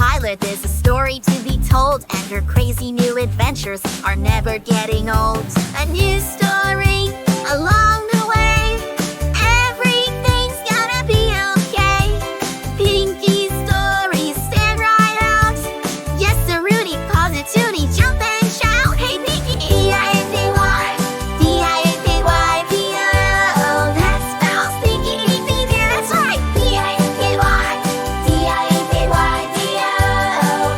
Tyler, there's a story to be told, and her crazy new adventures are never getting old. A new story along the way, everything's gonna be okay. Pinky's stories stand right out. Yes, sir, Rudy, pause it, Tootie, jump and shout. Hey, Pinky, E-I-N-K-Y, D-I-N-K-Y-P-O. That spells Pinky, P-P-P, that's right, D-I-N-K-Y, D-I-N-K-Y-P-O.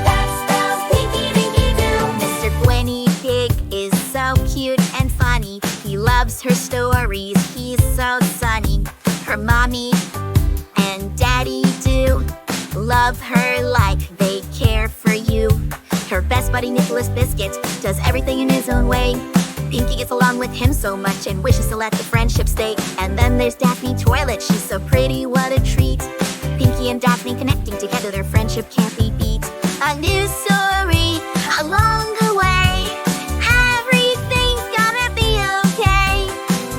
That spells Pinky, Pinky, Doo. Mr. Guinea Pig is so cute and funny. He loves her stories, he's so sunny. Her mommy and daddy do love her like they care for you. Her best buddy Nicholas Biscuit does everything in his own way. Pinky gets along with him so much and wishes to let the friendship stay. And then there's Daphne Toilet, she's so pretty, what a treat. Pinky and Daphne connecting together, their friendship can't be beat. A new story along the way, everything's gonna be okay.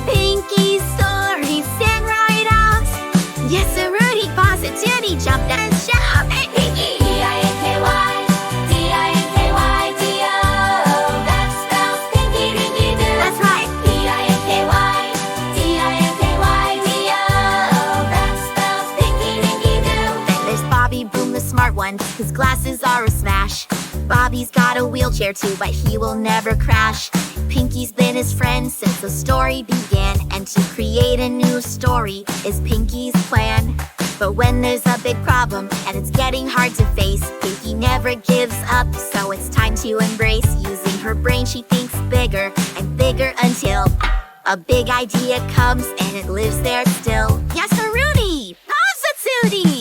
Pinky's stories stand right out. Yes, sir, Rudy, pause it, Tootie, jump and shout. Hey, Pinky! D-I-N-K-Y, D-I-N-K-Y-D-O. That spells Pinky, Pinky, Doo. That's right, D-I-N-K-Y, D-I-N-K-Y-D-O. That spells Pinky, Pinky, Doo. Then there's Bobby Boom, the smart one, whose glasses are a smash. Bobby's got a wheelchair too, but he will never crash. Pinky's been his friend since the story began, and to create a new story is Pinky's plan. But when there's a big problem and it's getting hard to face, Pinky never gives up, so it's time to embrace. Using her brain, she thinks bigger and bigger until a big idea comes and it lives there still. Yes, sir, Rudy! Pause it, Tootie!